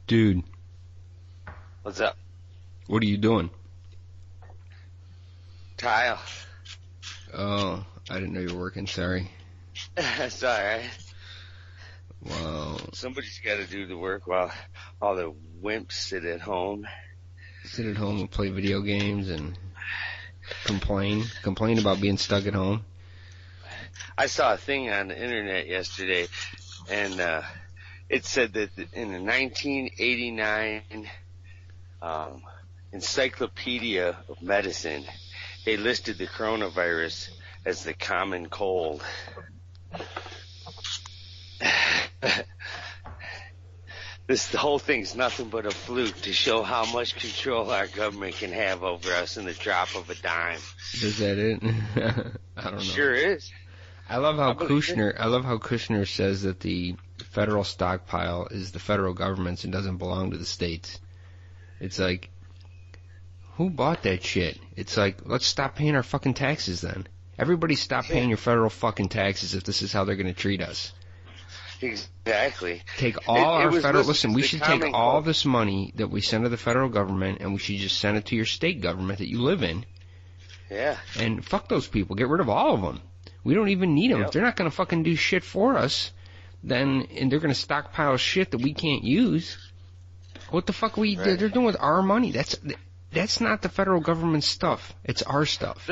Dude. What's up? What are you doing? Tile. Oh, I didn't know you were working, sorry. That's alright. Wow. Somebody's got to do the work while all the wimps sit at home. Sit at home and play video games and complain about being stuck at home. I saw a thing on the internet yesterday, and it said that in the 1989 Encyclopedia of Medicine, they listed the coronavirus as the common cold. The whole thing's nothing but a fluke to show how much control our government can have over us in the drop of a dime. Is that it? I don't know. Sure is. I love how Kushner says that the federal stockpile is the federal government's and doesn't belong to the states. It's like, who bought that shit? It's like, let's stop paying our fucking taxes then. Everybody stop paying your federal fucking taxes if this is how they're going to treat us. Exactly. Take all our federal... Listen, we should take all this money that we send to the federal government and we should just send it to your state government that you live in. Yeah. And fuck those people. Get rid of all of them. We don't even need them. Yep. If they're not going to fucking do shit for us, then and they're going to stockpile shit that we can't use. What the fuck they're doing with our money? That's not the federal government's stuff. It's our stuff.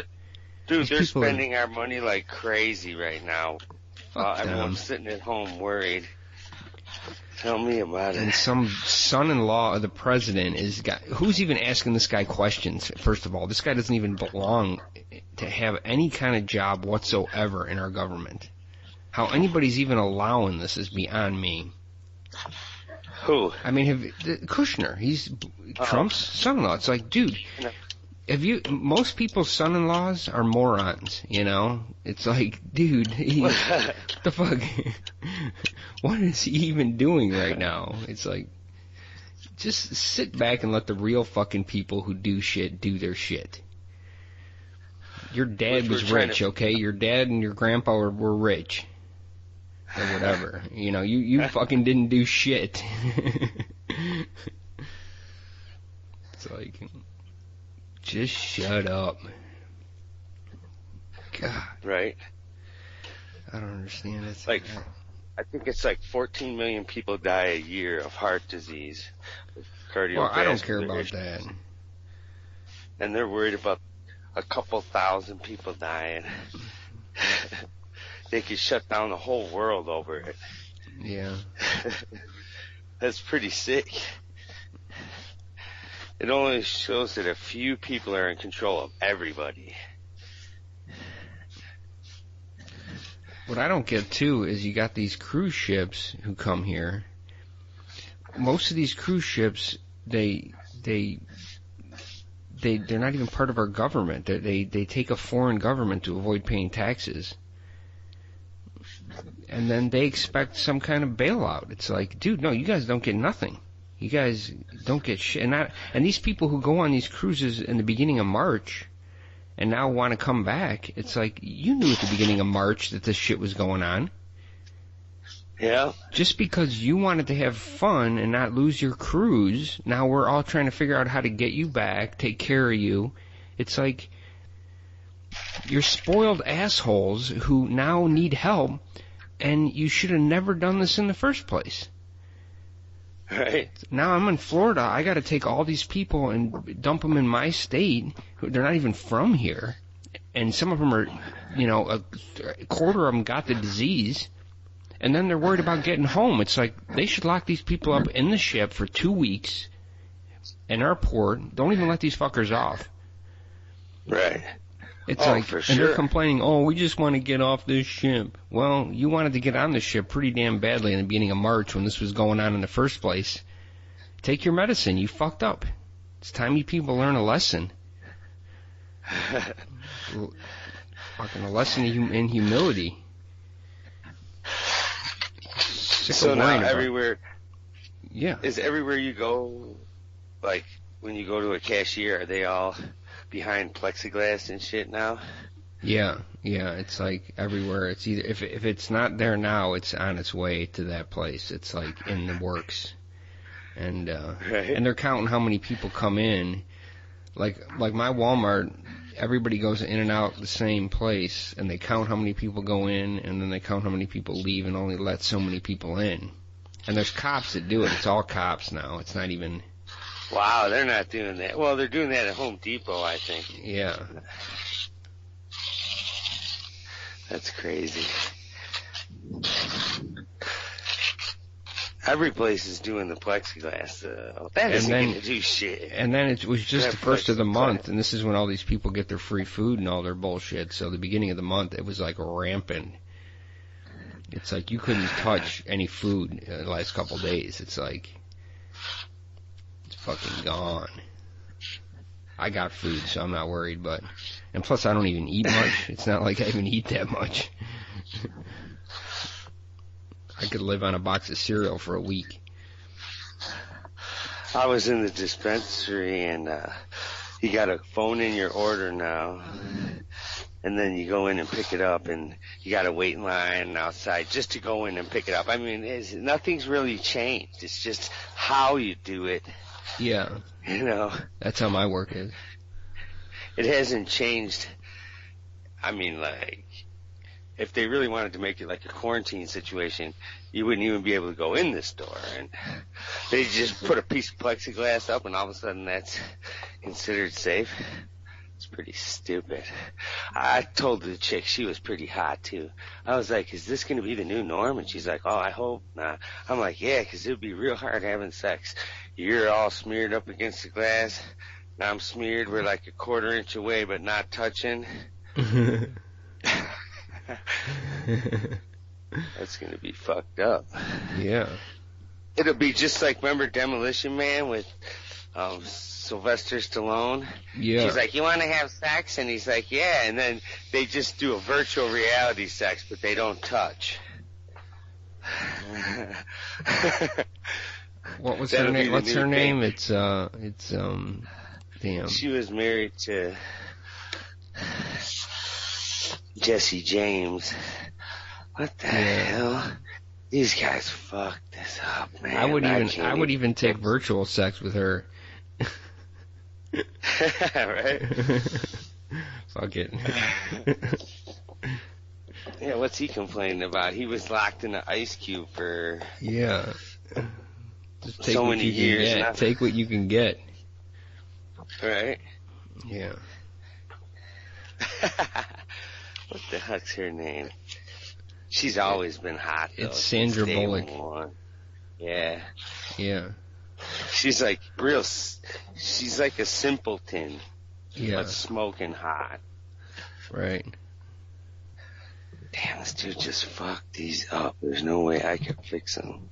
Dude, they're spending our money like crazy right now. Everyone's sitting at home worried. Tell me about it. And some son-in-law of the president who's even asking this guy questions, first of all? This guy doesn't even belong to have any kind of job whatsoever in our government. How anybody's even allowing this is beyond me. Who? I mean, Kushner, he's Trump's son-in-law. It's like, dude, most people's son-in-laws are morons, you know? It's like, dude, the fuck? What is he even doing right now? It's like, just sit back and let the real fucking people who do shit do their shit. Your dad was rich, okay? Your dad and your grandpa were rich. Or whatever. You know, you fucking didn't do shit. It's like... just shut up. God. Right. I don't understand it. Like, I think it's like 14 million people die a year of heart disease, cardiovascular. Well, I don't care about that. And they're worried about a couple thousand people dying. They could shut down the whole world over it. Yeah. That's pretty sick. It only shows that a few people are in control of everybody. What I don't get, too, is you got these cruise ships who come here. Most of these cruise ships, they're not even part of our government. They take a foreign government to avoid paying taxes. And then they expect some kind of bailout. It's like, dude, no, you guys don't get nothing. You guys don't get shit. And these people who go on these cruises in the beginning of March and now want to come back, it's like, you knew at the beginning of March that this shit was going on. Yeah. Just because you wanted to have fun and not lose your cruise, now we're all trying to figure out how to get you back, take care of you. It's like, you're spoiled assholes who now need help, and you should have never done this in the first place. Right. Now I'm in Florida. I got to take all these people and dump them in my state. They're not even from here. And some of them are, you know, a quarter of them got the disease. And then they're worried about getting home. It's like they should lock these people up in the ship for 2 weeks in our port. Don't even let these fuckers off. Right. It's like, for and sure. they're complaining, oh, we just want to get off this ship. Well, you wanted to get on the ship pretty damn badly in the beginning of March when this was going on in the first place. Take your medicine. You fucked up. It's time you people learn a lesson. Fucking a lesson in humility. So now everywhere, yeah, is everywhere you go, like when you go to a cashier, are they all behind plexiglass and shit now? Yeah, it's like everywhere. It's either if it's not there now, it's on its way to that place. It's like in the works. and right. and they're counting how many people come in. Like my Walmart, everybody goes in and out the same place, and they count how many people go in, and then they count how many people leave, and only let so many people in. And there's cops that do it. It's all cops now. It's not even. Wow, they're not doing that. Well, they're doing that at Home Depot, I think. Yeah. That's crazy. Every place is doing the plexiglass. That isn't going to do shit. And then it was just the first of the month, and this is when all these people get their free food and all their bullshit. So the beginning of the month, it was like rampant. It's like you couldn't touch any food in the last couple of days. It's like it's fucking gone. I got food, so I'm not worried. And plus, I don't even eat much. It's not like I even eat that much. I could live on a box of cereal for a week. I was in the dispensary, and you got to phone in your order now, and then you go in and pick it up, and you got to wait in line outside just to go in and pick it up. I mean, nothing's really changed. It's just how you do it. Yeah. You know. That's how my work is. It hasn't changed. I mean, like, if they really wanted to make it like a quarantine situation, you wouldn't even be able to go in this store. And they just put a piece of plexiglass up, and all of a sudden that's considered safe. It's pretty stupid. I told the chick, she was pretty hot too. I was like, is this going to be the new norm? And she's like, oh, I hope not. I'm like, yeah, because it would be real hard having sex. You're all smeared up against the glass. Now I'm smeared. We're like a quarter inch away, but not touching. That's going to be fucked up. Yeah. It'll be just like, remember Demolition Man with Sylvester Stallone? Yeah. She's like, you want to have sex? And he's like, yeah. And then they just do a virtual reality sex, but they don't touch. What was her name? What's her name? It's damn. She was married to Jesse James. What the hell? These guys fucked this up, man. I would even take virtual sex with her. Right? Fuck it. Yeah, what's he complaining about? He was locked in an ice cube for just take so what many you years. Can get. Take what you can get. Right? Yeah. What the heck's her name? She's always been hot, though. It's Sandra Bullock. Yeah. Yeah. She's like she's like a simpleton. Yeah. But smoking hot. Right. Damn, this dude just fucked these up. There's no way I can fix them.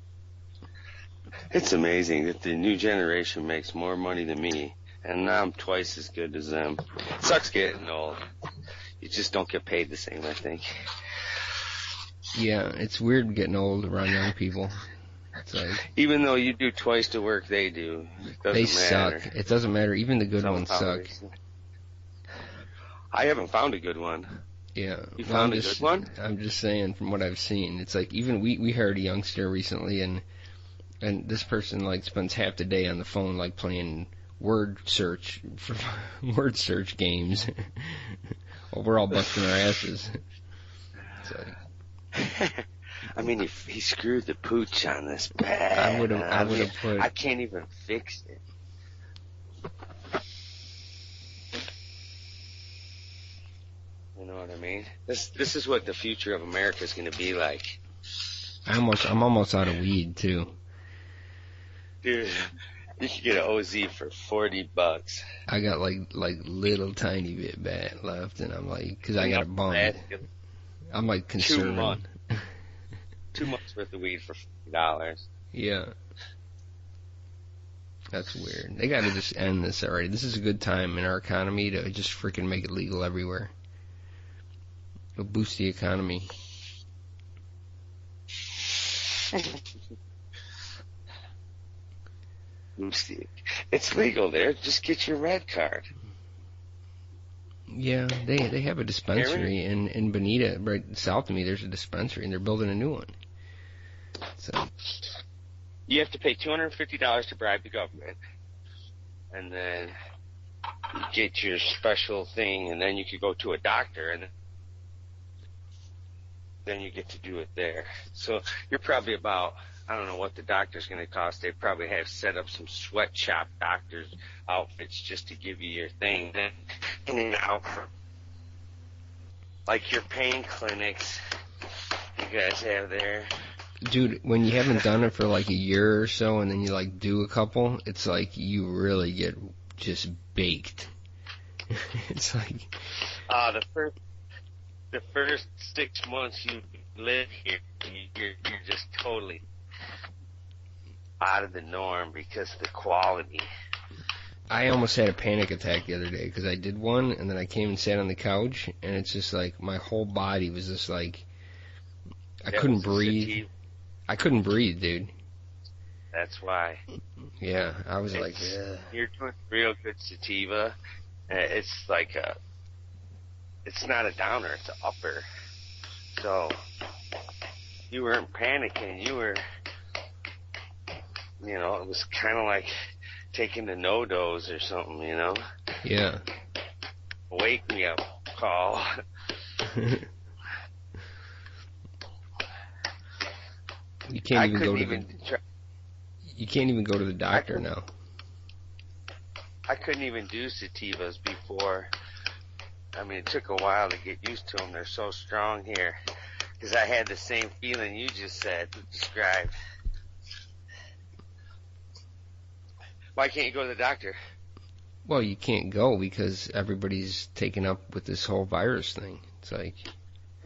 It's amazing that the new generation makes more money than me, and now I'm twice as good as them. It sucks getting old. You just don't get paid the same, I think. Yeah, it's weird getting old around young people. It's like, even though you do twice the work they do, it doesn't matter. Suck. It doesn't matter. Even the good ones suck. I haven't found a good one. Yeah. You found a good one? I'm just saying, from what I've seen, it's like, even we hired a youngster recently, and this person like spends half the day on the phone like playing word search games. Well, we're all busting our asses. It's like, I mean, he screwed the pooch on this bad. I can't even fix it. You know what I mean? This is what the future of America is going to be like. I'm almost out of weed too. Dude, you can get an OZ for $40. I got like little tiny bit bad left, and I'm like, because I got a bum. I'm like conserving. 2 months worth of weed for $40. Yeah. That's weird. They gotta just end this already. This is a good time in our economy to just freaking make it legal everywhere. It'll boost the economy. It's legal there. Just get your red card. Yeah, they have a dispensary in Bonita, right south of me. There's a dispensary, and they're building a new one. So You have to pay $250 to bribe the government, and then you get your special thing, and then you could go to a doctor, and then you get to do it there. So you're probably about, I don't know what the doctor's going to cost. They probably have set up some sweatshop doctors outfits just to give you your thing. Then in and out, like your pain clinics you guys have there. Dude, when you haven't done it for like a year or so, and then you like do a couple, it's like you really get just baked. It's like the first 6 months you live here, you're just totally out of the norm because of the quality. I almost had a panic attack the other day because I did one, and then I came and sat on the couch, and it's just like my whole body was just like I couldn't breathe. I couldn't breathe, dude. That's why. Yeah, I was like, you're doing real good sativa. It's like it's not a downer, it's an upper. So you weren't panicking. You were, it was kind of like taking the no-dose or something, Yeah. Wake me up call. You can't even go to you can't even go to the doctor now. I couldn't even do sativas before. I mean, it took a while to get used to them. They're so strong here. Because I had the same feeling you just described. Why can't you go to the doctor? Well, you can't go because everybody's taken up with this whole virus thing. It's like...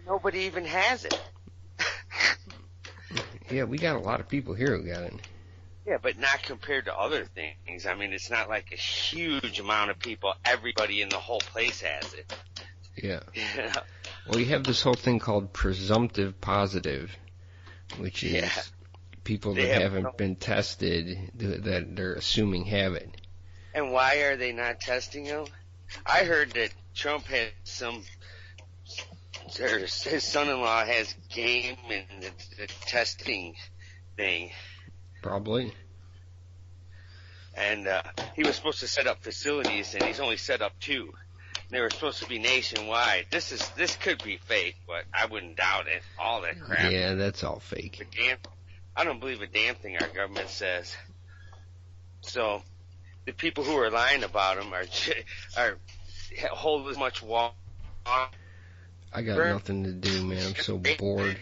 Nobody even has it. Yeah, we got a lot of people here who got it. Yeah, but not compared to other things. I mean, it's not like a huge amount of people. Everybody in the whole place has it. Yeah. Yeah. Well, you have this whole thing called presumptive positive, which is people that haven't been tested that they're assuming have it. And why are they not testing them? I heard that Trump had his son-in-law has game in the testing thing. Probably. And he was supposed to set up facilities, and he's only set up 2. They were supposed to be nationwide. This could be fake, but I wouldn't doubt it. All that crap. Yeah, that's all fake. I don't believe a damn thing our government says. So the people who are lying about them are hold as much water. I got nothing to do, man. I'm so bored.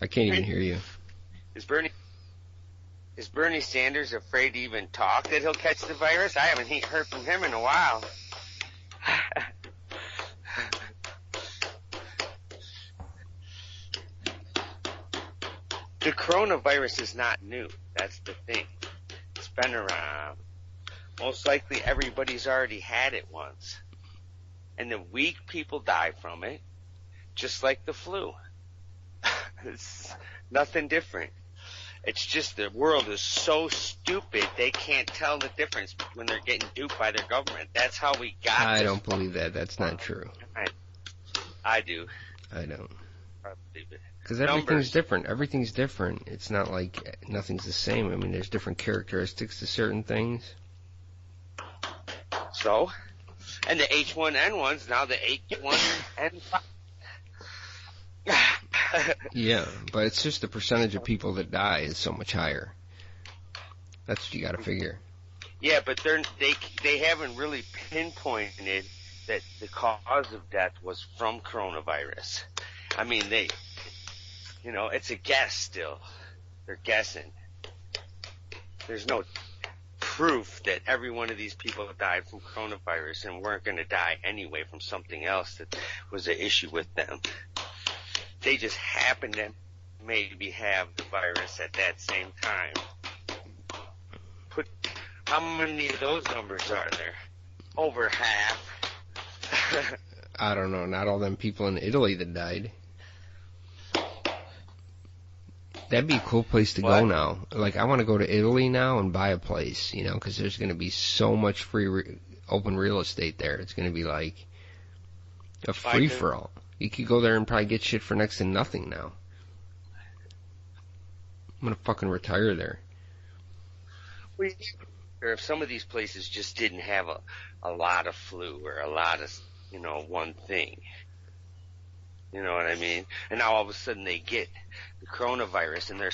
I can't even hear you. Is Bernie Sanders afraid to even talk that he'll catch the virus? I haven't heard from him in a while. The coronavirus is not new. That's the thing. It's been around. Most likely everybody's already had it once. And the weak people die from it, just like the flu. It's nothing different. It's just the world is so stupid they can't tell the difference when they're getting duped by their government. That's how we got this. I don't believe that. That's not true. I do. I don't. I believe it. Because everything's different. Everything's different. It's not like nothing's the same. I mean, there's different characteristics to certain things. So? And the H1N1's now the H1N5. Yeah, but it's just the percentage of people that die is so much higher. That's what you got to figure. Yeah, but they haven't really pinpointed that the cause of death was from coronavirus. I mean, it's a guess still. They're guessing. There's no proof that every one of these people died from coronavirus and weren't going to die anyway from something else that was an issue with them. They just happened to maybe have the virus at that same time. How many of those numbers are there? Over half. I don't know. Not all them people in Italy that died. That'd be a cool place to go now. Like, I want to go to Italy now and buy a place, because there's going to be so much free open real estate there. It's going to be like a free-for-all. You could go there and probably get shit for next to nothing now. I'm gonna fucking retire there. Well, or if some of these places just didn't have a lot of flu or a lot of, one thing. You know what I mean? And now all of a sudden they get the coronavirus and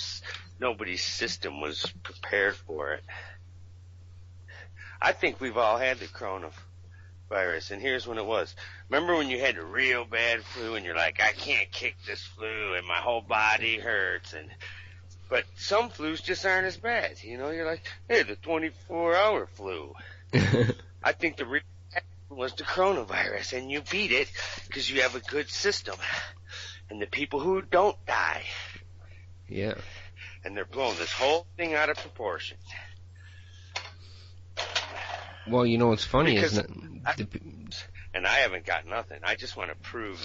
nobody's system was prepared for it. I think we've all had the coronavirus, and here's when it was. Remember when you had a real bad flu and you're like, I can't kick this flu and my whole body hurts, but some flus just aren't as bad. You're like, hey, the 24-hour flu. I think the real was the coronavirus, and you beat it because you have a good system. And the people who don't die. Yeah. And they're blowing this whole thing out of proportion. Well, what's funny is that... And I haven't got nothing. I just want to prove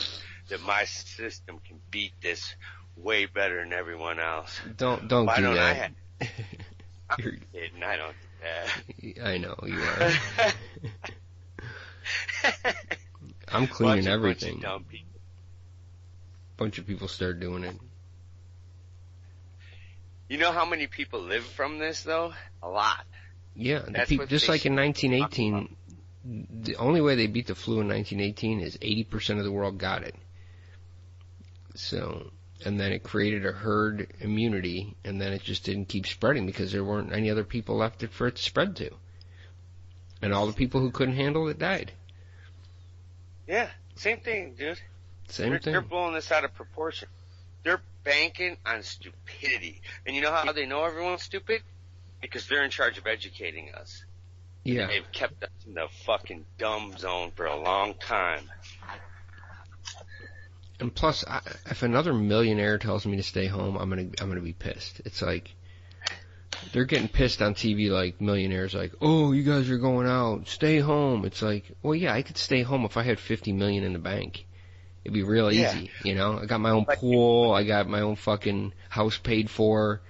that my system can beat this way better than everyone else. Don't do that. I'm kidding. I don't do that. I know, you are. I'm cleaning everything. Bunch of people started doing it. You know how many people live from this, though? A lot. Yeah, just like in 1918, the only way they beat the flu in 1918 is 80% of the world got it. So, and then it created a herd immunity, and then it just didn't keep spreading because there weren't any other people left for it to spread to. And all the people who couldn't handle it died. Yeah, same thing, dude. Thing. They're blowing this out of proportion. They're banking on stupidity. And you know how they know everyone's stupid? Because they're in charge of educating us. Yeah. They've kept us in the fucking dumb zone for a long time. And plus, if another millionaire tells me to stay home, I'm gonna be pissed. It's like they're getting pissed on TV, like millionaires, like, oh, you guys are going out, stay home. It's like, well, yeah, I could stay home if I had $50 million in the bank. It'd be real easy, I got my own pool, I got my own fucking house paid for.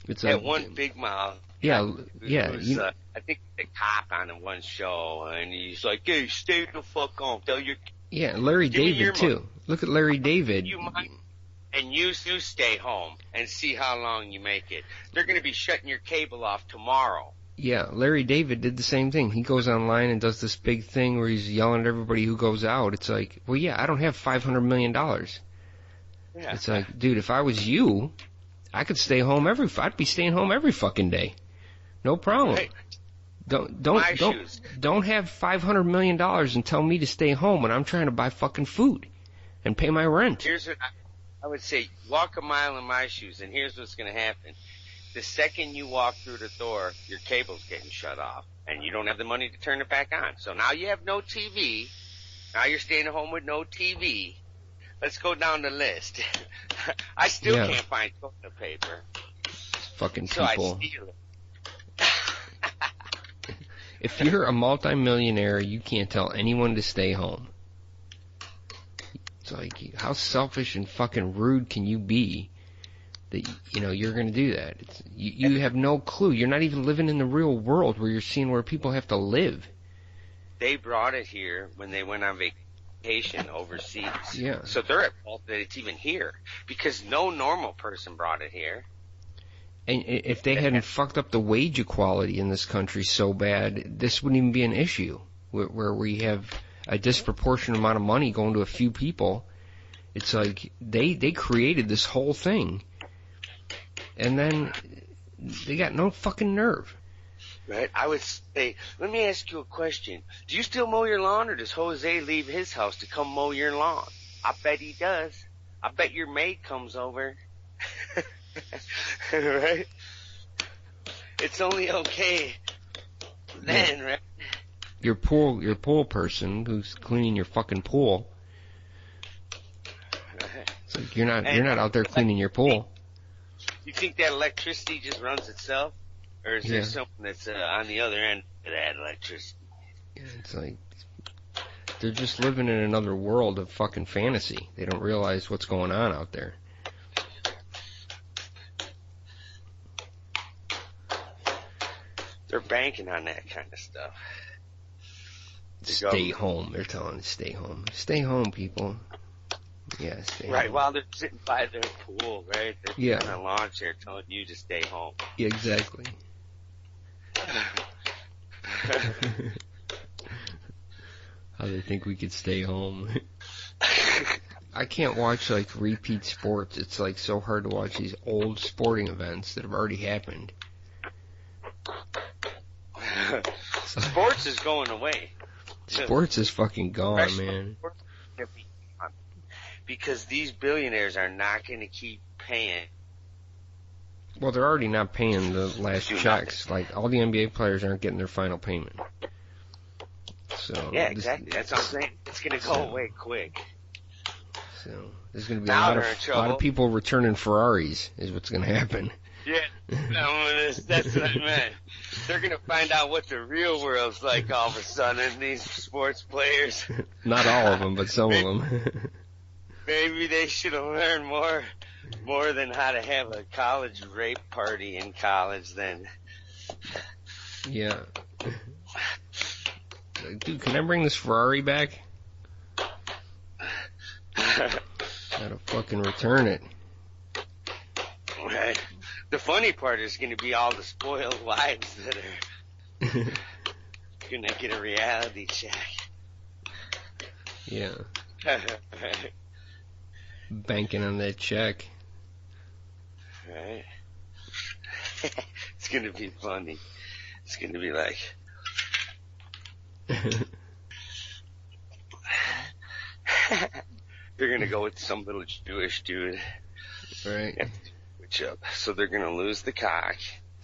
It's like one big mouth. Yeah. I think the cop on one show, and he's like, "Hey, stay the fuck home. Tell your." Yeah, Larry David too. Money. Look at Larry David. And you stay home and see how long you make it. They're going to be shutting your cable off tomorrow. Yeah, Larry David did the same thing. He goes online and does this big thing where he's yelling at everybody who goes out. It's like, well, yeah, I don't have $500 million. Yeah. It's like, dude, if I was you, I could stay home I'd be staying home every fucking day. No problem. Right. Don't have $500 million and tell me to stay home when I'm trying to buy fucking food and pay my rent. Here's what I would say, walk a mile in my shoes, and here's what's going to happen. The second you walk through the door, your cable's getting shut off, and you don't have the money to turn it back on. So now you have no TV. Now you're staying at home with no TV. Let's go down the list. I still can't find toilet paper. Fucking so people. I steal it. If you're a multimillionaire, you can't tell anyone to stay home. It's like, how selfish and fucking rude can you be that, you're going to do that? You have no clue. You're not even living in the real world where you're seeing where people have to live. They brought it here when they went on vacation overseas. Yeah. So they're at fault that it's even here because no normal person brought it here. And if they hadn't fucked up the wage equality in this country so bad, this wouldn't even be an issue. Where we have a disproportionate amount of money going to a few people. It's like they created this whole thing, and then they got no fucking nerve. Right. I would say, let me ask you a question. Do you still mow your lawn, or does Jose leave his house to come mow your lawn? I bet he does. I bet your maid comes over. Right? It's only okay then, right? Your pool person who's cleaning your fucking pool. It's like you're not out there cleaning your pool. You think that electricity just runs itself, or is there something that's on the other end of that electricity? Yeah, it's like they're just living in another world of fucking fantasy. They don't realize what's going on out there. They're banking on that kind of stuff. Stay home. They're telling us stay home. Stay home, people. Yeah, stay Right, home. while they're sitting by their pool, right? They're Yeah. on a lawn chair telling you to stay home. Yeah, exactly. How they think we could stay home. I can't watch, like, repeat sports. It's, like, so hard to watch these old sporting events that have already happened. Sports is going away. Sports is fucking gone, man. Because these billionaires are not going to keep paying. Well, they're already not paying the last Do checks. Like, all the NBA players aren't getting their final payment. So Yeah, exactly. That's what I'm saying. It's going to go away quick. So there's going to be Now a lot of people returning Ferraris is what's going to happen. Yeah, that's what I meant. They're going to find out what the real world's like all of a sudden, these sports players. Not all of them, but some of them. Maybe they should have learned more than how to have a college rape party in college then. Yeah. Dude, can I bring this Ferrari back? Gotta fucking return it. Right. The funny part is going to be all the spoiled wives that are going to get a reality check. Yeah. Banking on that check. Right. It's going to be funny. It's going to be like... They're going to go with some little Jewish dude. Right. So they're going to lose the cock.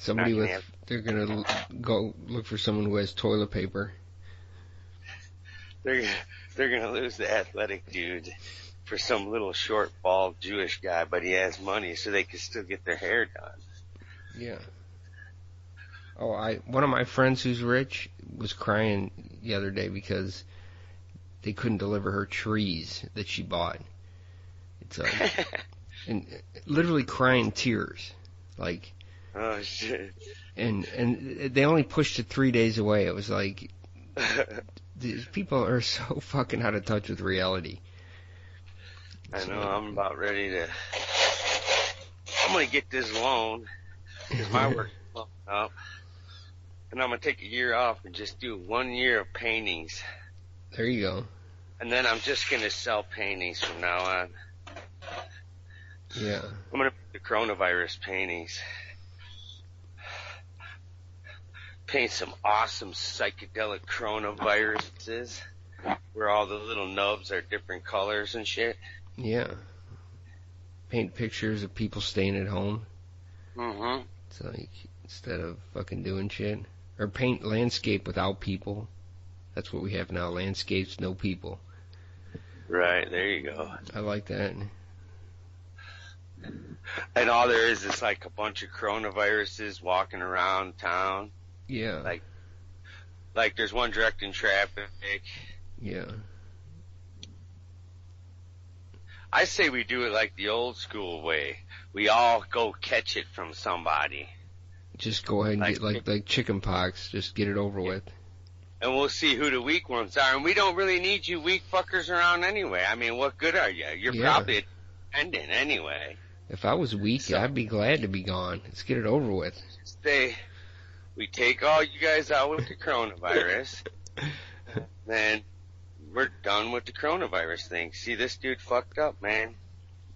They're going to go look for someone who has toilet paper. They're going to lose the athletic dude for some little short, bald Jewish guy, but he has money so they can still get their hair done. Yeah. Oh, one of my friends who's rich was crying the other day because they couldn't deliver her trees that she bought. It's like, and literally crying tears, like. Oh shit. And they only pushed it 3 days away. It was like, these people are so fucking out of touch with reality. I know. I'm about ready to. I'm gonna get this loan because my work's blowing up. And I'm going to take a year off and just do 1 year of paintings. There you go. And then I'm just going to sell paintings from now on. Yeah. I'm going to put the coronavirus paintings. Paint some awesome psychedelic coronaviruses where all the little nubs are different colors and shit. Yeah. Paint pictures of people staying at home. Mm-hmm. It's like, instead of fucking doing shit. Or paint landscape without people. That's what we have now, landscapes, no people. Right, there you go. I like that. And all there is like a bunch of coronaviruses walking around town. Yeah. Like there's one directing traffic. Yeah. I say we do it like the old school way. We all go catch it from somebody. Just go ahead and get like chicken pox. Just get it over with. And we'll see who the weak ones are. And we don't really need you weak fuckers around anyway. I mean, what good are you? You're probably a dependent anyway. If I was weak, I'd be glad to be gone. Let's get it over with. We take all you guys out with the coronavirus. Then we're done with the coronavirus thing. See, this dude fucked up, man.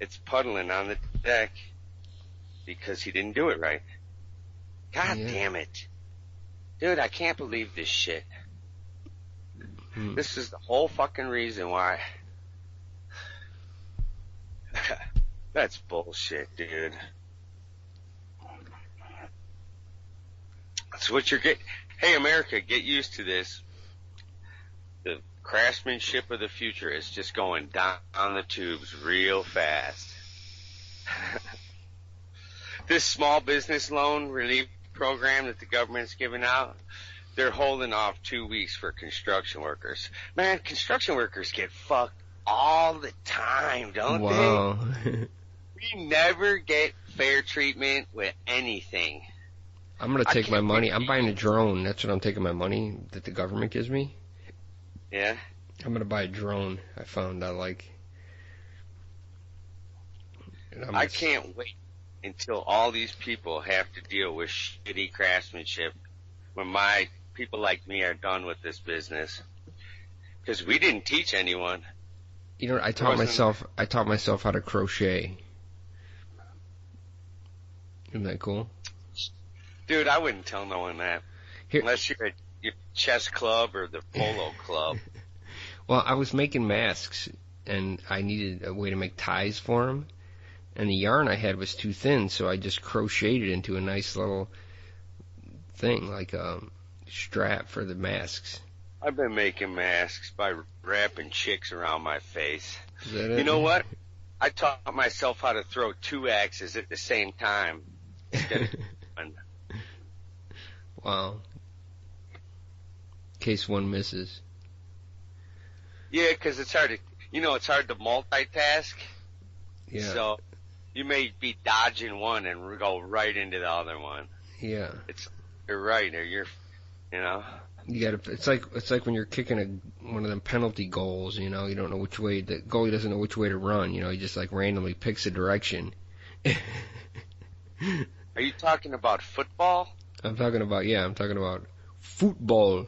It's puddling on the deck because he didn't do it right. God damn it. Dude, I can't believe this shit. This is the whole fucking reason why. That's bullshit, dude. That's what you're getting. Hey, America, get used to this. The craftsmanship of the future is just going down the tubes real fast. This small business loan relief program that the government's giving out, they're holding off 2 weeks for construction workers. Man, construction workers get fucked all the time, don't they? We never get fair treatment with anything. I'm going to take my money. I'm buying a drone. That's what I'm taking my money that the government gives me. Yeah? I'm going to buy a drone I found I like. I can't wait until all these people have to deal with shitty craftsmanship when my people like me are done with this business. Because we didn't teach anyone. You know, I taught myself how to crochet. Isn't that cool? Dude, I wouldn't tell no one that. Unless you're at your chess club or the polo club. Well, I was making masks, and I needed a way to make ties for them. And the yarn I had was too thin, so I just crocheted it into a nice little thing, like a strap for the masks. I've been making masks by wrapping chicks around my face. Is that it? You know what? I taught myself how to throw 2 axes at the same time instead of one. Wow. In case one misses. Yeah, because it's hard to multitask. Yeah. So you may be dodging one and go right into the other one. Yeah. You're right, or you're. You gotta. It's like when you're kicking one of them penalty goals. You don't know which way the goalie doesn't know which way to run. He just like randomly picks a direction. Are you talking about football? I'm talking about football.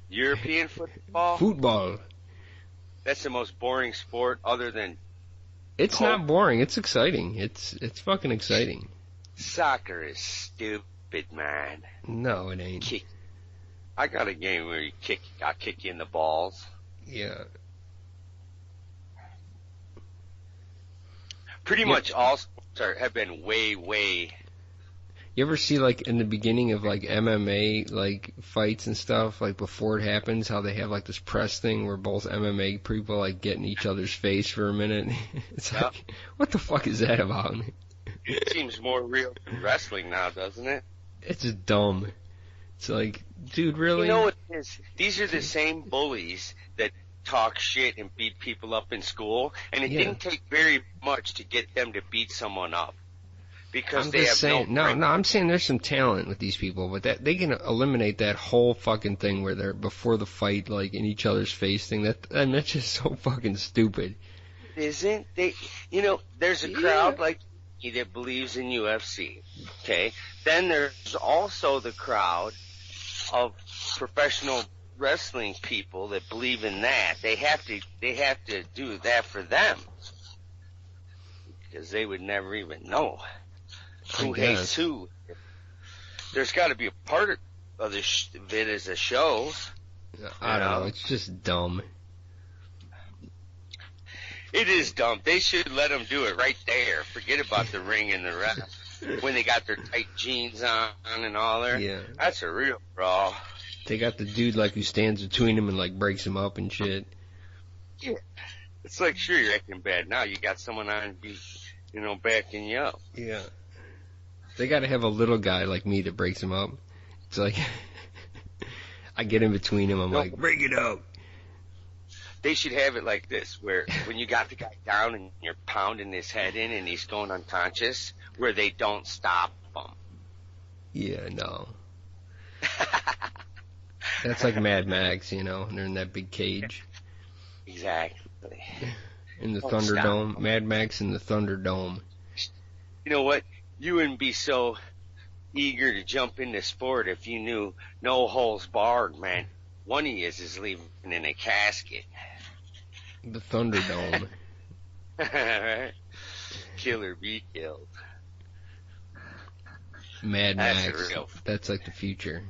European football? Football. That's the most boring sport other than. It's not boring. It's exciting. It's fucking exciting. Soccer is stupid, man. No, it ain't. I got a game where I'll kick you in the balls. Yeah. Pretty much all sports have been way. You ever see, like, in the beginning of, like, MMA, like, fights and stuff, like, before it happens, how they have, like, this press thing where both MMA people, like, get in each other's face for a minute? It's like, what the fuck is that about? It seems more real than wrestling now, doesn't it? It's just dumb. It's like, dude, really? You know what it is? These are the same bullies that talk shit and beat people up in school, and it didn't take very much to get them to beat someone up. Because they have no, I'm saying there's some talent with these people, but that they can eliminate that whole fucking thing where they're before the fight, like in each other's face thing. That's just so fucking stupid. Isn't they? There's a crowd like me that believes in UFC. Okay, then there's also the crowd of professional wrestling people that believe in that. They have to do that for them because they would never even know. Who hates who? There's got to be a part of it as a show. I don't know. It's just dumb. It is dumb. They should let them do it right there. Forget about the ring and the rest. When they got their tight jeans on and all there. Yeah. That's a real brawl. They got the dude like who stands between them and like breaks him up and shit. Yeah. It's like, sure, you're acting bad now. You got someone on, backing you up. Yeah. They got to have a little guy like me that breaks him up. It's like, I get in between them. I'm like, break it up. They should have it like this, where when you got the guy down and you're pounding his head in and he's going unconscious, where they don't stop him. Yeah, no. That's like Mad Max, and they're in that big cage. Exactly. In the Thunderdome. Mad Max in the Thunderdome. You know what? You wouldn't be so eager to jump into sport if you knew no holes barred, man. One of you is leaving in a casket. The Thunderdome. Right? Kill or be killed. Mad Max. That's like the future.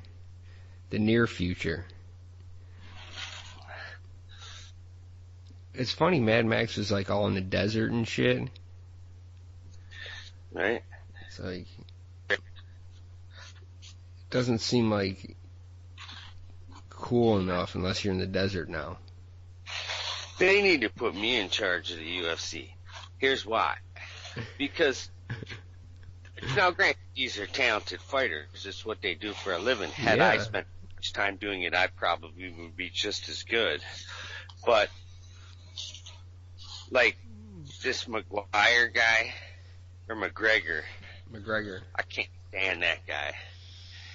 The near future. It's funny, Mad Max was like all in the desert and shit. Right? It's like, doesn't seem like cool enough unless you're in the desert now. They need to put me in charge of the UFC. Here's why. Because, now granted, these are talented fighters. It's what they do for a living. Had I spent much time doing it, I probably would be just as good. But, like, this McGuire guy, or McGregor. I can't stand that guy.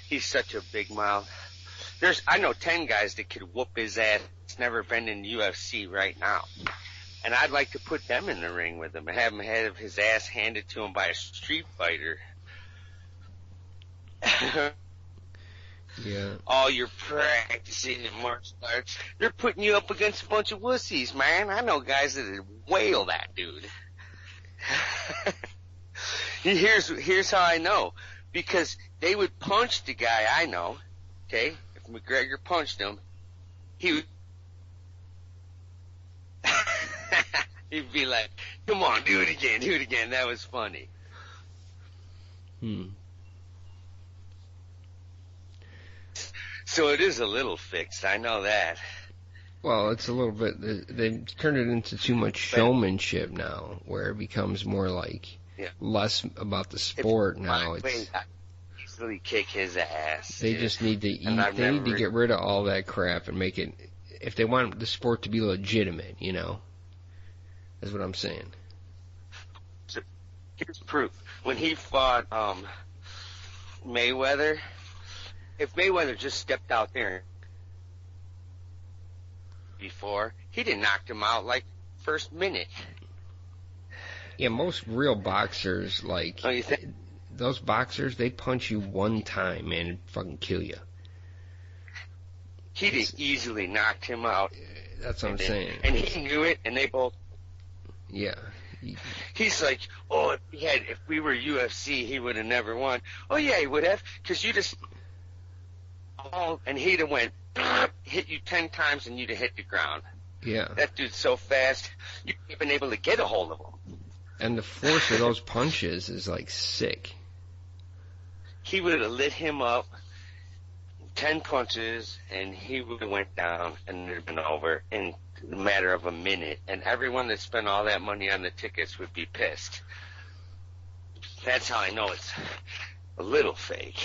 He's such a big mouth. I know 10 guys that could whoop his ass. It's never been in the UFC right now. And I'd like to put them in the ring with him and have him have his ass handed to him by a street fighter. Yeah. All you're practicing in martial arts. They're putting you up against a bunch of wussies, man. I know guys that would whale that dude. Here's how I know. Because they would punch the guy I know, okay? If McGregor punched him, he would he'd be like, come on, do it again. That was funny. So it is a little fixed, I know that. Well, it's a little bit, they've turned it into too much showmanship now, where it becomes more like less about the sport now. It's easily kick his ass. They just need to they need to get rid of all that crap and make it, if they want the sport to be legitimate, you know. That's what I'm saying. So, here's proof. When he fought Mayweather, if Mayweather just stepped out there before, he'd have knocked him out like first minute. Yeah, most real boxers, like, oh, you think? Those boxers, they punch you one time, man, and fucking kill you. He'd have easily knocked him out. That's what I'm saying. And he knew it, and they both. Yeah. He's like, oh, if we were UFC, he would have never won. Oh yeah, he would have, because you just, and he'd have went, hit you 10 times, and you'd have hit the ground. Yeah. That dude's so fast, you haven't been able to get a hold of him. And the force of those punches is like sick. He would have lit him up 10 punches, and he would have went down, and it would have been over in a matter of a minute. And everyone that spent all that money on the tickets would be pissed. That's how I know it's a little fake.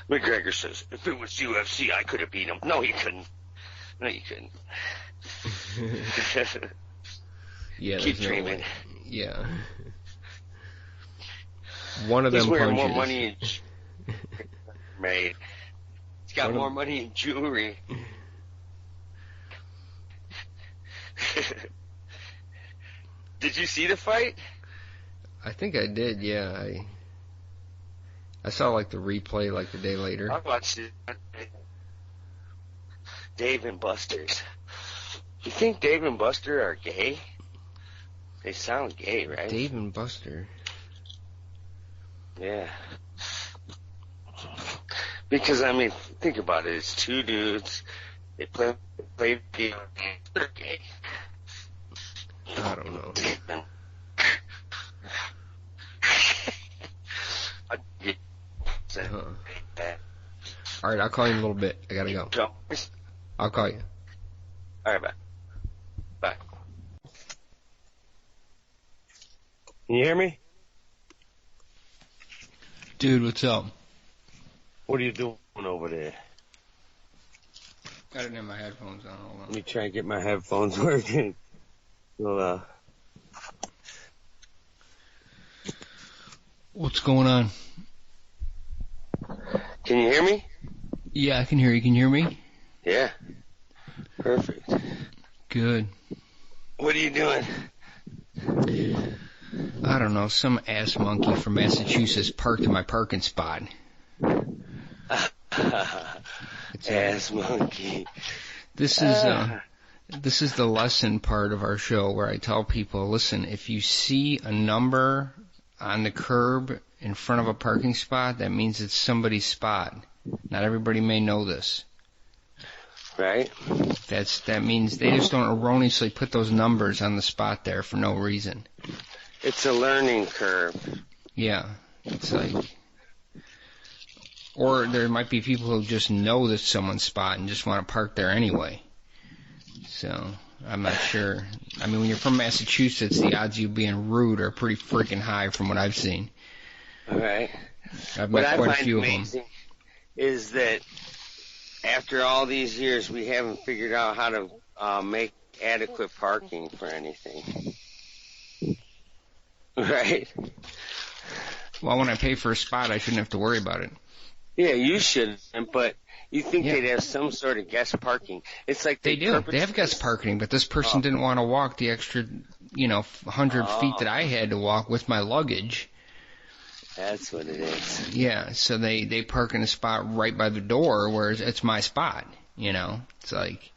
McGregor says, if it was UFC, I could have beat him. No, you couldn't. No, you couldn't. Yeah, keep dreaming. No, yeah. One of them He's wearing punches. more money in made. He's got more money in jewelry. Did you see the fight? I think I did, yeah. I saw like the replay like the day later. I watched it. Dave and Buster's. You think Dave and Buster are gay? They sound gay, right? Dave and Buster. Yeah. Because, I mean, think about it. It's two dudes. They play video games. They're gay. I don't know. All right, I'll call you in a little bit. I gotta go. I'll call you. All right, bye. Bye. Can you hear me? Dude, what's up? What are you doing over there? I didn't have my headphones on. Hold on. Let me try and get my headphones working. Well, what's going on? Can you hear me? Yeah, I can hear you. Can you hear me? Yeah. Perfect. Good. What are you doing? I don't know. Some ass monkey from Massachusetts parked in my parking spot. Ass monkey. This is the lesson part of our show where I tell people, listen, if you see a number on the curb in front of a parking spot, that means it's somebody's spot. Not everybody may know this. Right. That means they just don't erroneously put those numbers on the spot there for no reason. It's a learning curve. Yeah. It's like, or there might be people who just know that someone's spot and just want to park there anyway. So, I'm not sure. I mean, when you're from Massachusetts, the odds of you being rude are pretty freaking high from what I've seen. All right. I've met quite a few of them. Is that after all these years, we haven't figured out how to make adequate parking for anything. Right? Well, when I pay for a spot, I shouldn't have to worry about it. Yeah, you shouldn't, but You think they'd have some sort of guest parking. It's like they do. They have guest parking, but this person didn't want to walk the extra, 100 feet that I had to walk with my luggage. That's what it is. Yeah, so they park in a spot right by the door, whereas it's my spot, It's like,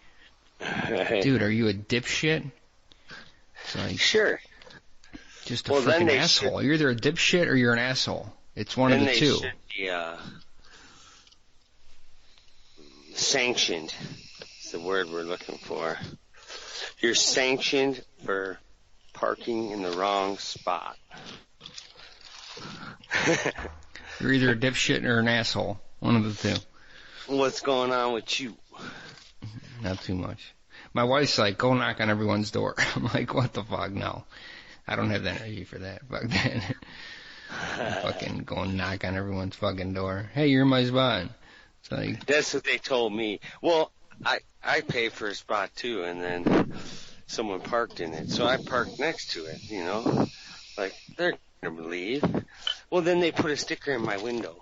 dude, are you a dipshit? It's like, sure. Just a freaking asshole. You're either a dipshit or you're an asshole. It's one of the two. Should be, sanctioned. It's the word we're looking for. You're sanctioned for parking in the wrong spot. You're either a dipshit or an asshole. One of the two. What's going on with you? Not too much. My wife's like, go knock on everyone's door. I'm like, what the fuck? No. I don't have the energy for that. Fuck that. Fucking go and knock on everyone's fucking door. Hey, you're in my spot. It's like, that's what they told me. Well, I pay for a spot too, and then someone parked in it. So I parked next to it, Like, they're going to leave. Well, then they put a sticker in my window.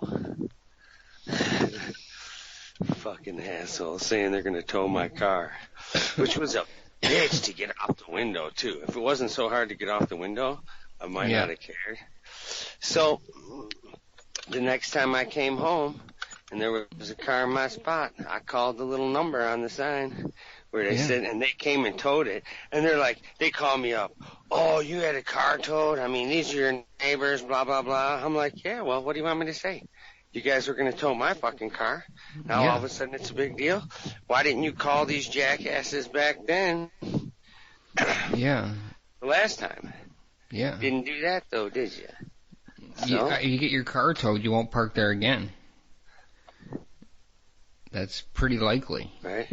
Fucking asshole, saying they're going to tow my car. Which was a bitch to get off the window, too. If it wasn't so hard to get off the window, I might not have cared. So, the next time I came home, and there was a car in my spot, I called the little number on the sign where they said, and they came and towed it. And they're like, they call me up. Oh, you had a car towed? I mean, these are your neighbors, blah, blah, blah. I'm like, yeah, well, what do you want me to say? You guys were going to tow my fucking car. Now all of a sudden it's a big deal. Why didn't you call these jackasses back then? Yeah. The last time. Yeah. Didn't do that though, did you? So? You get your car towed, you won't park there again. That's pretty likely. Right.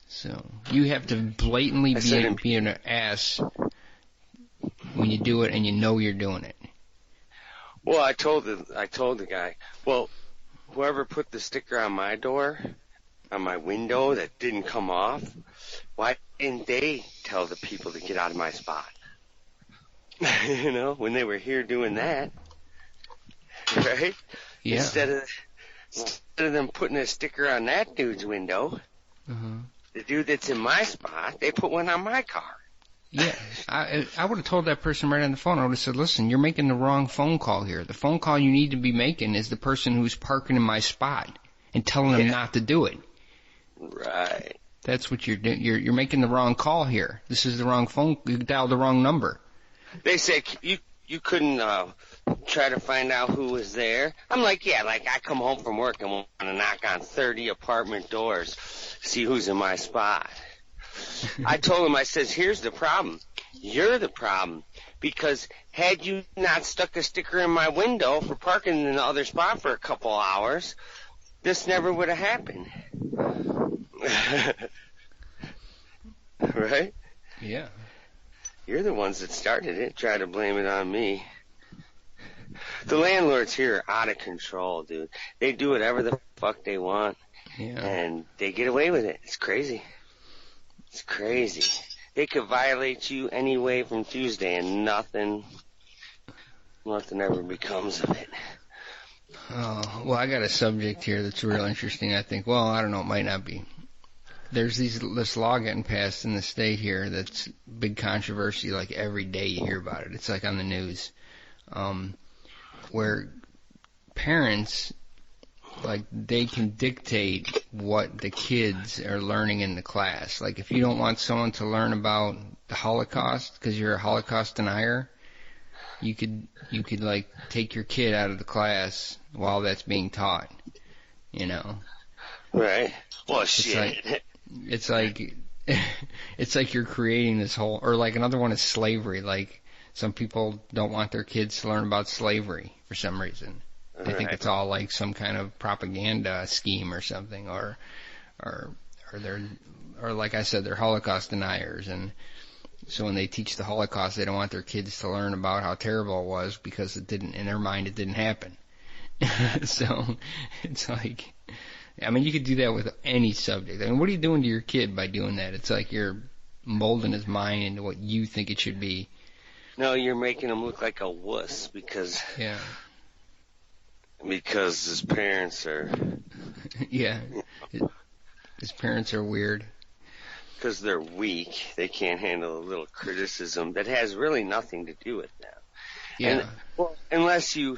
So you have to blatantly be an ass when you do it and you know you're doing it. Well, I told the guy, well, whoever put the sticker on my door, on my window that didn't come off, why didn't they tell the people to get out of my spot? When they were here doing that, right? Yeah. Instead of them putting a sticker on that dude's window, the dude that's in my spot, they put one on my car. Yeah, I would have told that person right on the phone. I would have said, listen, you're making the wrong phone call here. The phone call you need to be making is the person who's parking in my spot and telling them not to do it. Right. That's what you're doing. You're making the wrong call here. This is the wrong phone. You dialed the wrong number. They said you couldn't try to find out who was there. I'm like, yeah, like I come home from work and want to knock on 30 apartment doors, see who's in my spot. I told him, I says, here's the problem. You're the problem. Because had you not stuck a sticker in my window for parking in the other spot for a couple hours, this never would have happened. Right? Yeah. You're the ones that started it. Try to blame it on me. The landlords here are out of control, dude. They do whatever the fuck they want. Yeah. And they get away with it. It's crazy. It's crazy. They could violate you anyway from Tuesday and nothing ever becomes of it. Oh, well, I got a subject here that's real interesting, I think. Well, I don't know, it might not be. There's this law getting passed in the state here that's big controversy, like every day you hear about it. It's like on the news. Where parents, like, they can dictate what the kids are learning in the class. Like, if you don't want someone to learn about the Holocaust because you're a Holocaust denier, you could like take your kid out of the class while that's being taught. Right. Well, shit. It's like you're creating this whole, or like another one is slavery. Like, some people don't want their kids to learn about slavery for some reason. They think it's all like some kind of propaganda scheme or something, or like I said, they're Holocaust deniers, and so when they teach the Holocaust, they don't want their kids to learn about how terrible it was because it didn't, in their mind, it didn't happen. So it's like, I mean, you could do that with any subject. I mean, what are you doing to your kid by doing that? It's like you're molding his mind into what you think it should be. No, you're making him look like a wuss because his parents are Yeah. His parents are weird. Because they're weak. They can't handle a little criticism that has really nothing to do with them. Yeah. And, well, unless your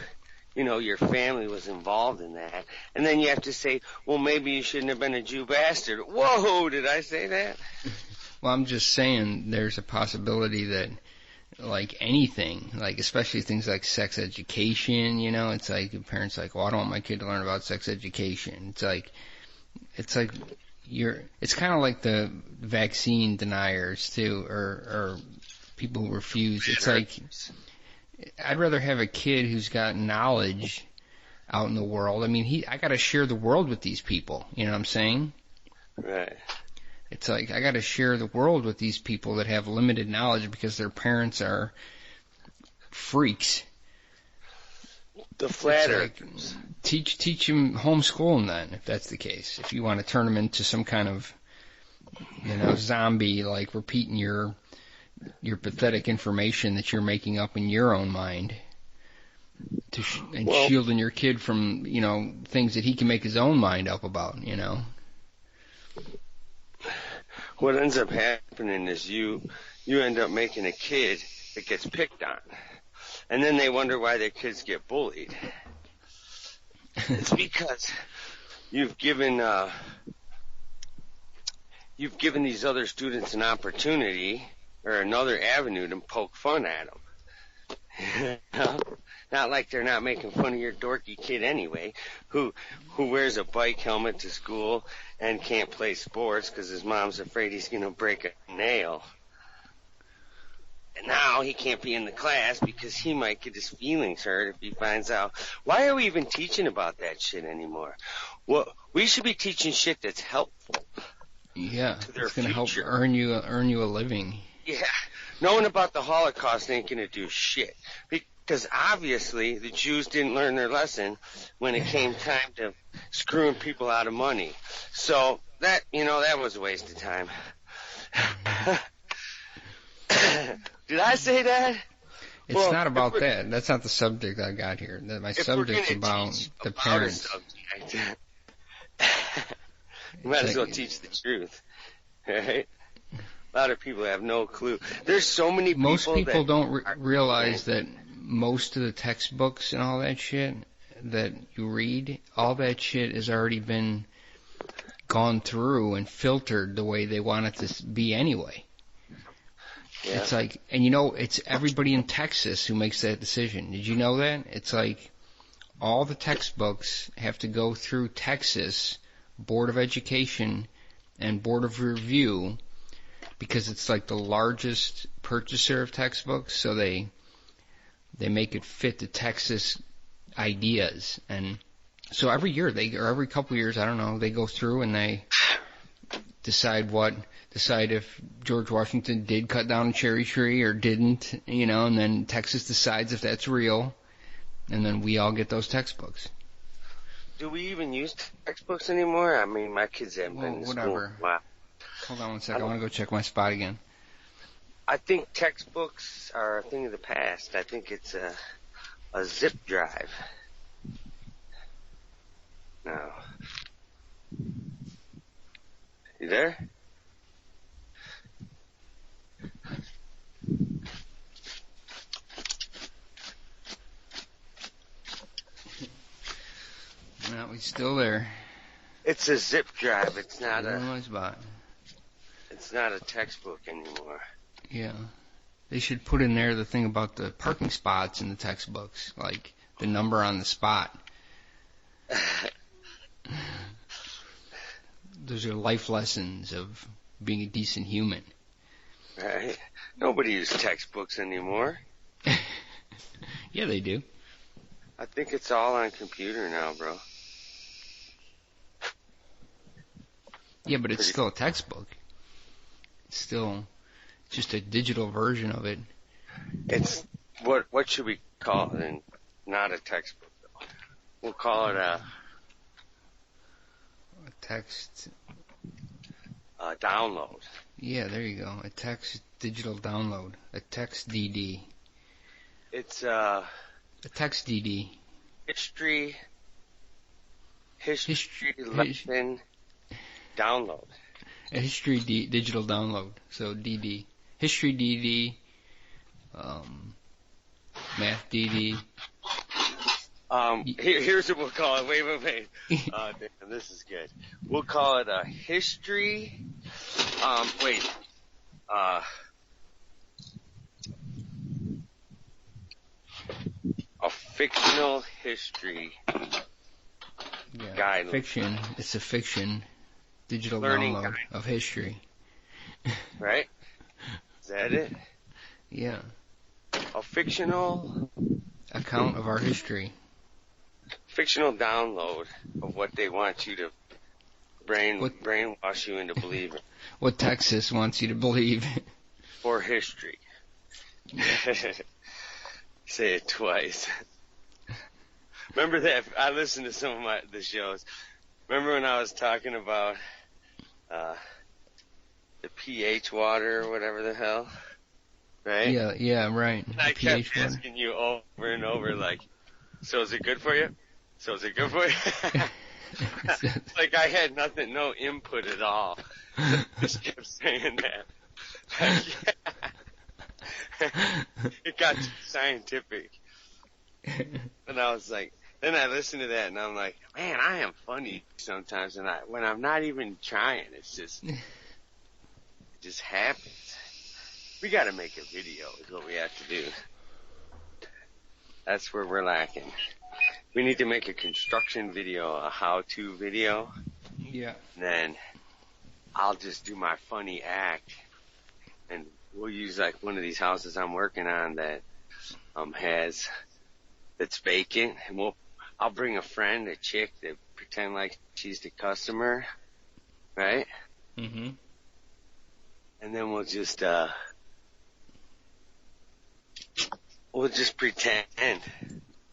family was involved in that. And then you have to say, well, maybe you shouldn't have been a Jew bastard. Whoa, did I say that? Well, I'm just saying there's a possibility that, like anything, like especially things like sex education, it's like the parents like, well, I don't want my kid to learn about sex education. It's like it's kind of like the vaccine deniers too, or people who refuse. It's like, I'd rather have a kid who's got knowledge out in the world. I mean, I got to share the world with these people. You know what I'm saying? Right. It's like I got to share the world with these people that have limited knowledge because their parents are freaks. The flat earthers. Like, teach them, homeschool them then, if that's the case. If you want to turn them into some kind of, zombie, like repeating your pathetic information that you're making up in your own mind, shielding your kid from, things that he can make his own mind up about, What ends up happening is you end up making a kid that gets picked on. And then they wonder why their kids get bullied. It's because you've given these other students an opportunity or another avenue to poke fun at them. Not like they're not making fun of your dorky kid anyway, who wears a bike helmet to school and can't play sports because his mom's afraid he's going to break a nail. And now he can't be in the class because he might get his feelings hurt if he finds out. Why are we even teaching about that shit anymore? Well, we should be teaching shit that's helpful. Yeah, to their it's going to help future. earn you a living. Yeah, knowing about the Holocaust ain't going to do shit. Because obviously the Jews didn't learn their lesson when it came time to screwing people out of money. So that was a waste of time. Did I say that? It's not about that. That's not the subject I got here. My subject's about the parents. You might as well teach the truth, right? A lot of people have no clue. There's so many people. Most people don't realize that most of the textbooks and all that shit that you read, all that shit has already been gone through and filtered the way they want it to be anyway. Yeah. It's like, and it's everybody in Texas who makes that decision. Did you know that? It's like all the textbooks have to go through Texas Board of Education and Board of Review because it's like the largest purchaser of textbooks, so they make it fit the Texas ideas. And so every year or every couple of years, I don't know, they go through and they decide if George Washington did cut down a cherry tree or didn't, and then Texas decides if that's real, and then we all get those textbooks. Do we even use textbooks anymore? I mean, my kids haven't been to whatever. School. Wow. Hold on one second. I want to go check my spot again. I think textbooks are a thing of the past. I think it's a zip drive. No. You there? No, we're still there. It's a zip drive. It's not my spot. It's not a textbook anymore. Yeah. They should put in there the thing about the parking spots in the textbooks, like the number on the spot. Those are life lessons of being a decent human. Right. Nobody uses textbooks anymore. Yeah, they do. I think it's all on computer now, bro. Yeah, but it's still a textbook. It's still just a digital version of it. It's what should we call it? And not a textbook, though. We'll call it a text download. Yeah, there you go. A text digital download. A text DD. It's a text DD. History History lesson download. A history digital download. So DD. History DD. Math DD. Here's what we'll call it. Wait. Damn, this is good. We'll call it a history. A fictional history guide. Fiction. It's a fiction. Digital Learning download guide. of history. Right? Is that it? Yeah. A fictional Account of our history. fictional download of what they want you to brainwash you into believing. What Texas wants you to believe. For history. Say it twice. Remember that? I listened to some of the shows. Remember when I was talking about the pH water or whatever the hell? Right? Yeah, right. And I kept asking you over and over, like, so is it good for you? So is it good for you? Like I had no input at all. Just kept saying that. It got too scientific. And I was like, then I listened to that and I'm like, man, I am funny sometimes. And when I'm not even trying, it just happens. We got to make a video is what we have to do. That's where we're lacking. We need to make a construction video, a how-to video. Yeah. Then I'll just do my funny act, and we'll use like one of these houses I'm working on that that's vacant, and I'll bring a friend, a chick, that pretend like she's the customer, right? Mm-hmm. And then we'll just pretend,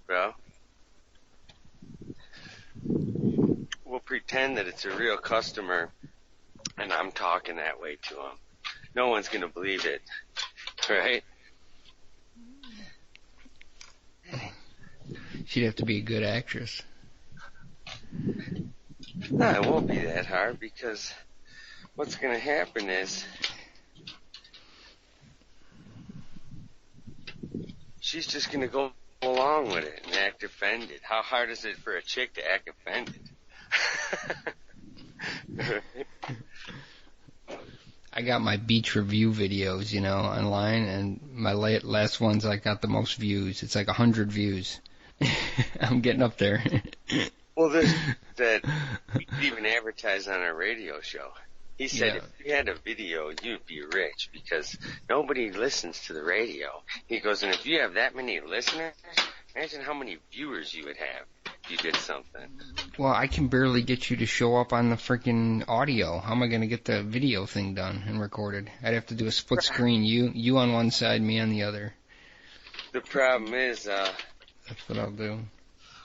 bro. We'll pretend that it's a real customer, and I'm talking that way to them. No one's gonna believe it, right? She'd have to be a good actress. No, it won't be that hard, because what's gonna happen is she's just gonna go along with it and act offended. How hard is it for a chick to act offended? I got my beach review videos, online, and my last ones I got the most views. It's like 100 views. I'm getting up there. Well, that we could even advertise on our radio show. He said if you had a video, you'd be rich, because nobody listens to the radio. He goes, and if you have that many listeners, imagine how many viewers you would have if you did something. Well, I can barely get you to show up on the freaking audio. How am I going to get the video thing done and recorded? I'd have to do a split screen. You on one side, me on the other. The problem is, that's what I'll do.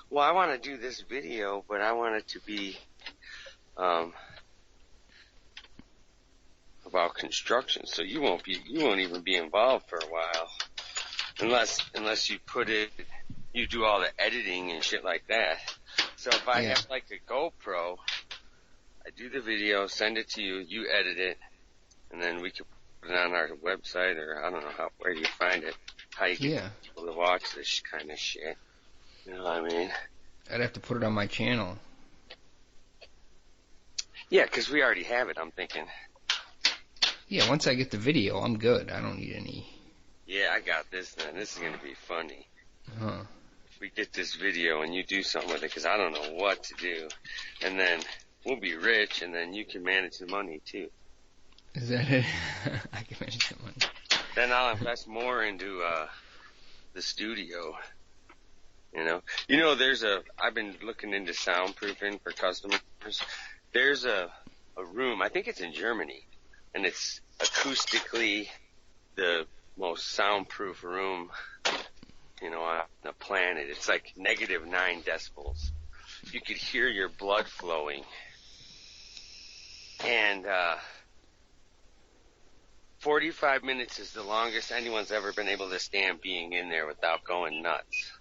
Well, I want to do this video, but I want it to be about construction, so you won't even be involved for a while, unless you do all the editing and shit like that. So if I have like a GoPro, I do the video, send it to you, you edit it, and then we can put it on our website, or I don't know where you find it, how you get people to watch this kind of shit. You know what I mean? I'd have to put it on my channel. Yeah, because we already have it, I'm thinking. Yeah, once I get the video, I'm good. I don't need any. Yeah, I got this then. This is going to be funny. Huh. If we get this video and you do something with it, because I don't know what to do. And then we'll be rich, and then you can manage the money, too. Is that it? I can manage the money. Then I'll invest more into the studio. I've been looking into soundproofing for customers. There's a room, I think it's in Germany, and it's acoustically the most soundproof room, on the planet. It's like -9 decibels. You could hear your blood flowing. And 45 minutes is the longest anyone's ever been able to stand being in there without going nuts.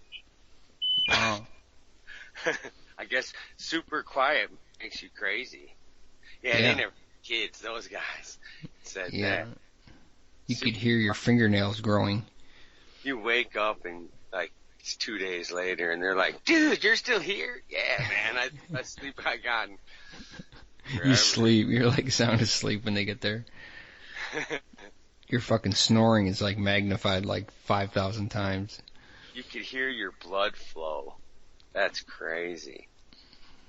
Wow. I guess super quiet makes you crazy. Yeah, they never kids. Those guys said that. You could hear your fingernails growing. You wake up and like it's 2 days later, and they're like, "Dude, you're still here?" Yeah, man. I sleep I gotten. You sleep. You're like sound asleep when they get there. Your fucking snoring is like magnified like 5,000 times. You could hear your blood flow. That's crazy.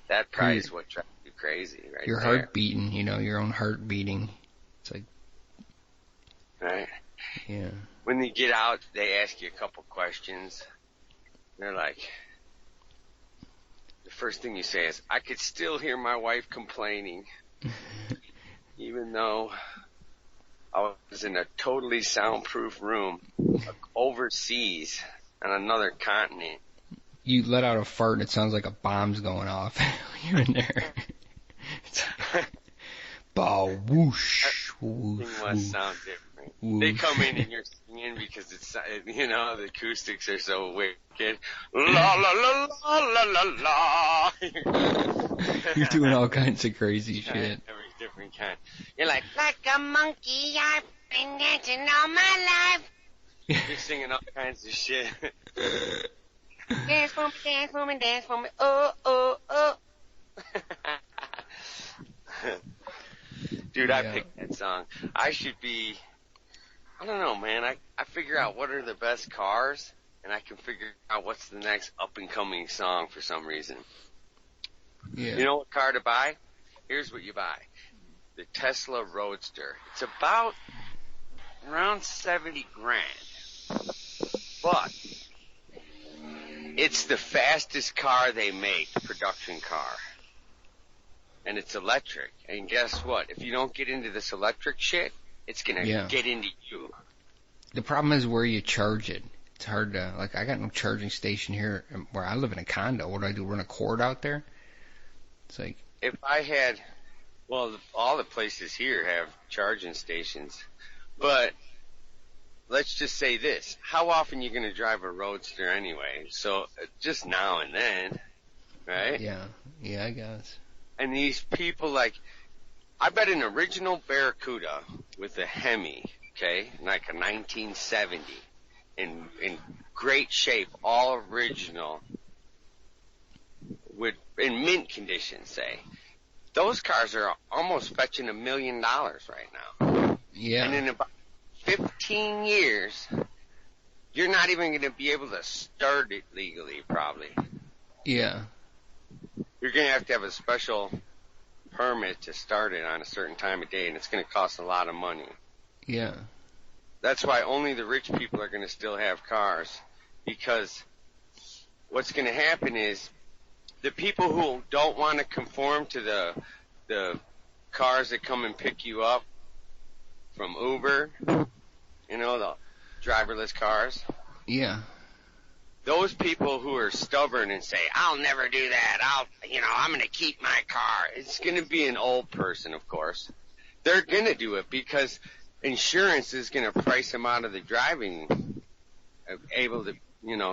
That probably is what drives you crazy, right? Your heart beating, your own heart beating. It's like, right? Yeah. When you get out, they ask you a couple questions. They're like, the first thing you say is, "I could still hear my wife complaining, even though I was in a totally soundproof room overseas on another continent." You let out a fart and it sounds like a bomb's going off. You're in there. Bow, whoosh, whoosh. It must sound different. Whoosh. They come in and you're singing because it's, the acoustics are so wicked. La la la la la la la. You're doing all kinds of crazy shit. Every different kind. You're like a monkey, I've been dancing all my life. You're singing all kinds of shit. Dance for me, dance for me, dance for me. Oh, oh, oh. Dude, I picked that song. I don't know, man. I figure out what are the best cars, and I can figure out what's the next up-and-coming song for some reason. Yeah. You know what car to buy? Here's what you buy. The Tesla Roadster. It's about around 70 grand. But it's the fastest car they make, production car. And it's electric. And guess what? If you don't get into this electric shit, it's going to get into you. The problem is where you charge it. It's hard to, I got no charging station here where I live in a condo. What do? Run a cord out there? It's like. If I had, all the places here have charging stations. But let's just say this. How often are you going to drive a Roadster anyway? So just now and then, right? Yeah, I guess. And these people I bet an original Barracuda with a Hemi, okay, like a 1970, in great shape, all original, in mint condition, say. Those cars are almost fetching $1 million right now. Yeah. And in about 15 years, you're not even going to be able to start it legally, probably. Yeah. You're going to have a special permit to start it on a certain time of day, and it's going to cost a lot of money. Yeah. That's why only the rich people are going to still have cars, because what's going to happen is the people who don't want to conform to the cars that come and pick you up from Uber, the driverless cars. Yeah. Those people who are stubborn and say, "I'll never do that. I'm going to keep my car." It's going to be an old person, of course. They're going to do it because insurance is going to price them out of the driving, able to,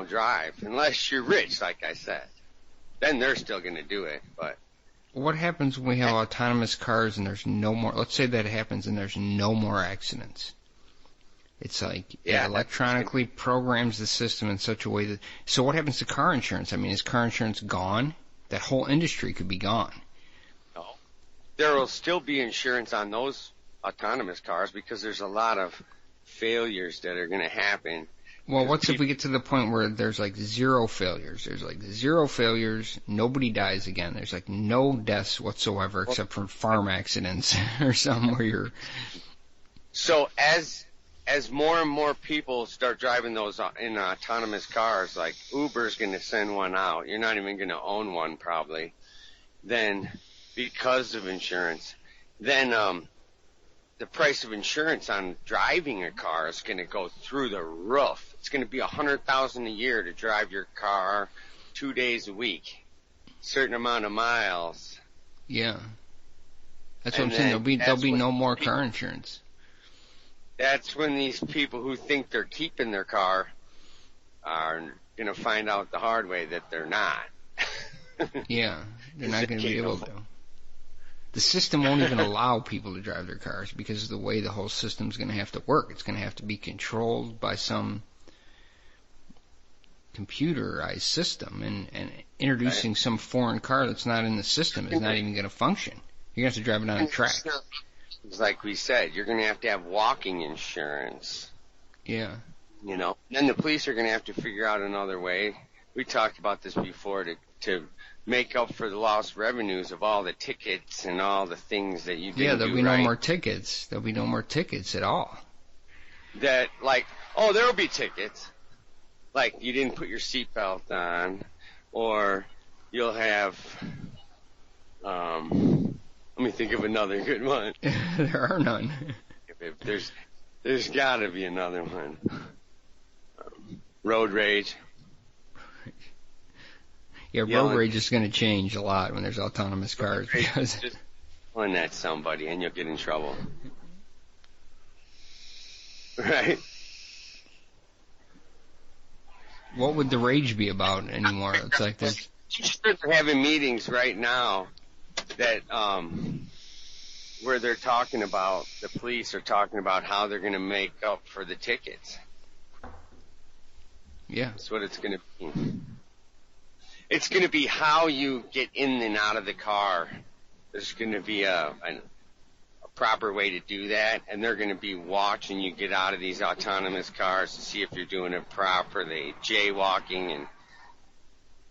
drive. Unless you're rich, like I said. Then they're still going to do it, but. What happens when we have autonomous cars and there's no more, let's say that happens and there's no more accidents? It's like it electronically programs the system in such a way that... So what happens to car insurance? I mean, is car insurance gone? That whole industry could be gone. No. There will still be insurance on those autonomous cars because there's a lot of failures that are going to happen. Well, what's if we get to the point where there's zero failures? There's zero failures, nobody dies again. There's no deaths whatsoever except for farm accidents or something where you're... So as more and more people start driving those in autonomous cars, like Uber's going to send one out. You're not even going to own one probably. Then, because of insurance, then the price of insurance on driving a car is going to go through the roof. It's going to be $100,000 a year to drive your car 2 days a week, certain amount of miles. Yeah, that's what I'm saying. There'll be no more car insurance. That's when these people who think they're keeping their car are going to find out the hard way that they're not. Yeah, they're not going to be able to. The system won't even allow people to drive their cars because of the way the whole system's going to have to work. It's going to have to be controlled by some computerized system, and introducing some foreign car that's not in the system is not even going to function. You're going to have to drive it on a track. It's like we said, you're going to have walking insurance. Yeah. You know, then the police are going to have to figure out another way. We talked about this before to make up for the lost revenues of all the tickets and all the things that you didn't do. Yeah, there'll be no more tickets. There'll be no more tickets at all. That, like, oh, there will be tickets. Like, you didn't put your seatbelt on, or you'll have, let me think of another good one. There are none. There's gotta be another one. Road rage. Yeah, road rage is going to change a lot when there's autonomous cars. Because just yelling at somebody and you'll get in trouble. Right? What would the rage be about anymore? It's like this. They're having meetings right now that where they're talking about, the police are talking about how they're going to make up for the tickets. Yeah. That's what it's going to be. It's going to be how you get in and out of the car. There's going to be a proper way to do that, and they're going to be watching you get out of these autonomous cars to see if you're doing it properly, jaywalking and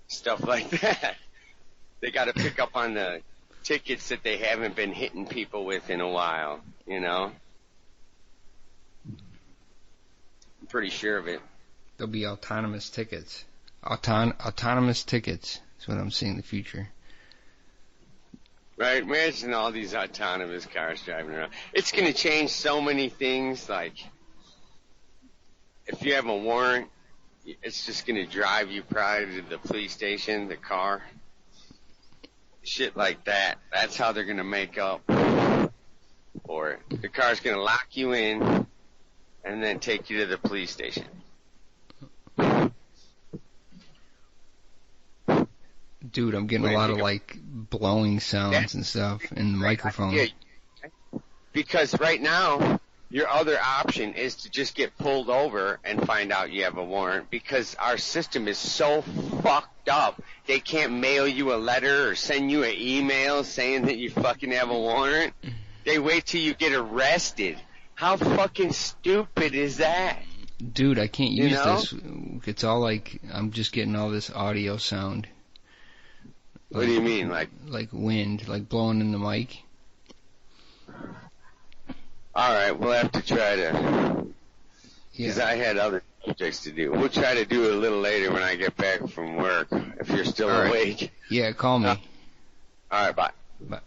stuff like that. They got to pick up on the tickets that they haven't been hitting people with in a while, you know? I'm pretty sure of it. There'll be autonomous tickets. Autonomous tickets is what I'm seeing in the future. Right? Imagine all these autonomous cars driving around. It's going to change so many things. Like, if you have a warrant, it's just going to drive you probably to the police station, the car. Shit like that. That's how they're going to make up for it. The car's going to lock you in and then take you to the police station. Dude, I'm getting a lot of, like, blowing sounds and stuff in the microphone. Yeah, because right now, your other option is to just get pulled over and find out you have a warrant, because our system is so fucked up. They can't mail you a letter or send you an email saying that you fucking have a warrant. They wait till you get arrested. How fucking stupid is that? Dude, I can't use this. It's all like, I'm just getting all this audio sound. What do you mean? Like wind, like blowing in the mic? Alright, we'll have to try to, because I had other subjects to do. We'll try to do it a little later when I get back from work, if you're still awake. Yeah, call me. Alright, bye. Bye.